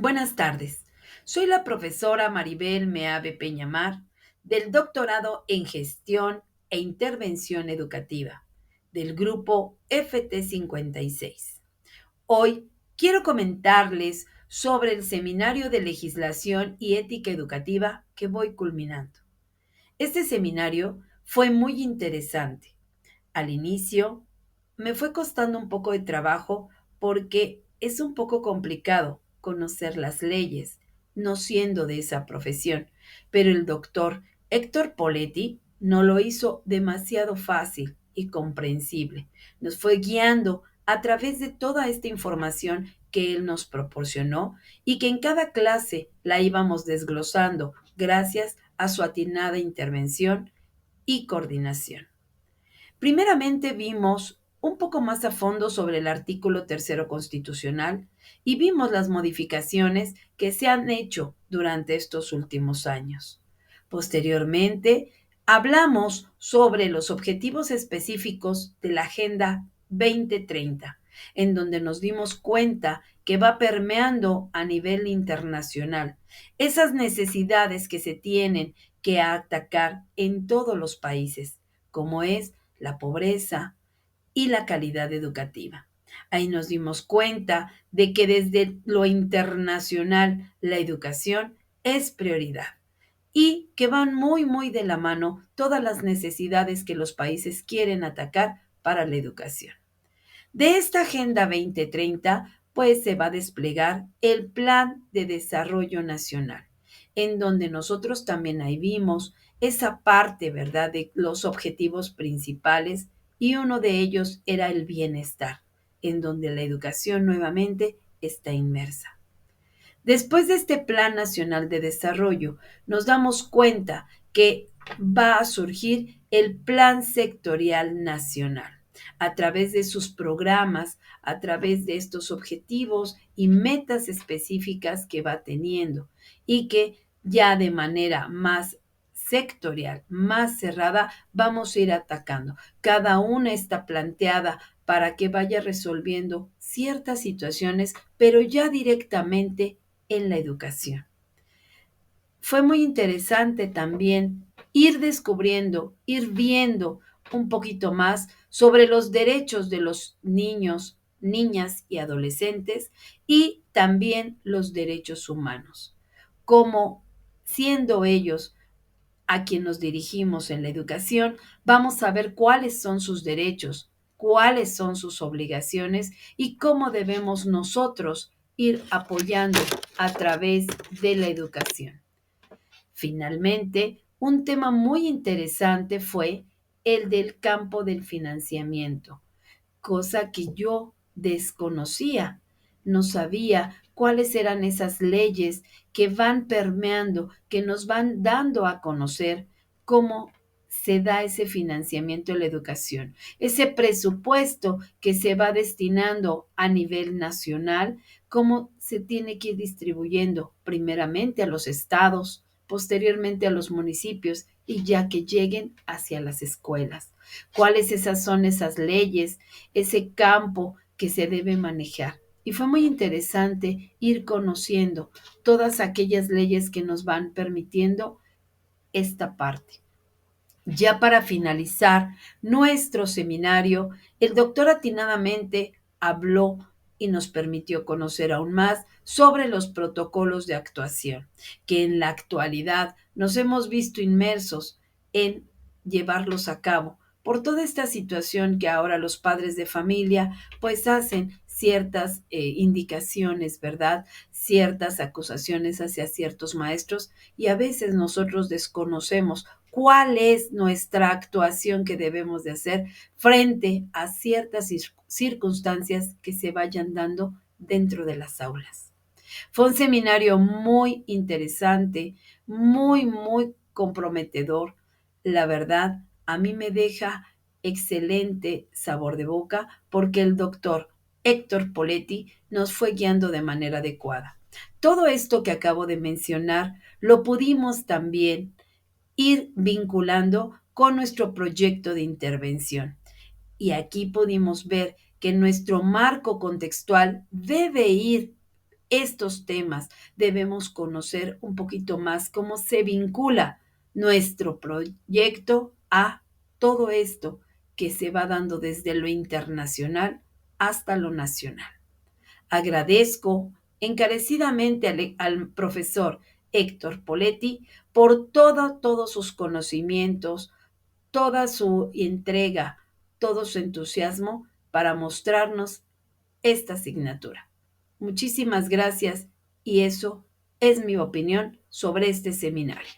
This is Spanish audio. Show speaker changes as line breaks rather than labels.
Buenas tardes. Soy la profesora Maribel Meave Peñamar del doctorado en Gestión e Intervención Educativa del grupo FT56. Hoy quiero comentarles sobre el Seminario de Legislación y Ética Educativa que voy culminando. Este seminario fue muy interesante. Al inicio me fue costando un poco de trabajo porque es un poco complicado conocer las leyes, no siendo de esa profesión, pero el doctor Héctor Poletti no lo hizo demasiado fácil y comprensible. Nos fue guiando a través de toda esta información que él nos proporcionó y que en cada clase la íbamos desglosando gracias a su atinada intervención y coordinación. Primeramente vimos un poco más a fondo sobre el artículo tercero constitucional y vimos las modificaciones que se han hecho durante estos últimos años. Posteriormente, hablamos sobre los objetivos específicos de la Agenda 2030, en donde nos dimos cuenta que va permeando a nivel internacional esas necesidades que se tienen que atacar en todos los países, como es la pobreza y la calidad educativa. Ahí nos dimos cuenta de que desde lo internacional la educación es prioridad y que van muy de la mano todas las necesidades que los países quieren atacar para la educación. De esta Agenda 2030, pues se va a desplegar el Plan de Desarrollo Nacional, en donde nosotros también ahí vimos esa parte, ¿verdad?, de los objetivos principales y uno de ellos era el bienestar, en donde la educación nuevamente está inmersa. Después de este Plan Nacional de Desarrollo, nos damos cuenta que va a surgir el Plan Sectorial Nacional a través de sus programas, a través de estos objetivos y metas específicas que va teniendo y que ya de manera más sectorial, más cerrada, vamos a ir atacando. Cada una está planteada para que vaya resolviendo ciertas situaciones, pero ya directamente en la educación. Fue muy interesante también ir descubriendo, ir viendo un poquito más sobre los derechos de los niños, niñas y adolescentes y también los derechos humanos, como siendo ellos a quien nos dirigimos en la educación, vamos a ver cuáles son sus derechos, cuáles son sus obligaciones y cómo debemos nosotros ir apoyando a través de la educación. Finalmente, un tema muy interesante fue el del campo del financiamiento, cosa que yo desconocía. No sabía cuáles eran esas leyes que van permeando, que nos van dando a conocer cómo se da ese financiamiento de la educación, ese presupuesto que se va destinando a nivel nacional, cómo se tiene que ir distribuyendo primeramente a los estados, posteriormente a los municipios y ya que lleguen hacia las escuelas. ¿Cuáles esas son esas leyes, ese campo que se debe manejar? Y fue muy interesante ir conociendo todas aquellas leyes que nos van permitiendo esta parte. Ya para finalizar nuestro seminario, el doctor atinadamente habló y nos permitió conocer aún más sobre los protocolos de actuación, que en la actualidad nos hemos visto inmersos en llevarlos a cabo por toda esta situación que ahora los padres de familia pues hacen ciertas indicaciones, ¿verdad? Ciertas acusaciones hacia ciertos maestros y a veces nosotros desconocemos cuál es nuestra actuación que debemos de hacer frente a ciertas circunstancias que se vayan dando dentro de las aulas. Fue un seminario muy interesante, muy comprometedor. La verdad, a mí me deja excelente sabor de boca porque el doctor Héctor Poletti nos fue guiando de manera adecuada. Todo esto que acabo de mencionar lo pudimos también ir vinculando con nuestro proyecto de intervención. Y aquí pudimos ver que nuestro marco contextual debe ir estos temas, debemos conocer un poquito más cómo se vincula nuestro proyecto a todo esto que se va dando desde lo internacional hasta lo nacional. Agradezco encarecidamente al profesor Héctor Poletti por todos sus conocimientos, toda su entrega, todo su entusiasmo para mostrarnos esta asignatura. Muchísimas gracias y eso es mi opinión sobre este seminario.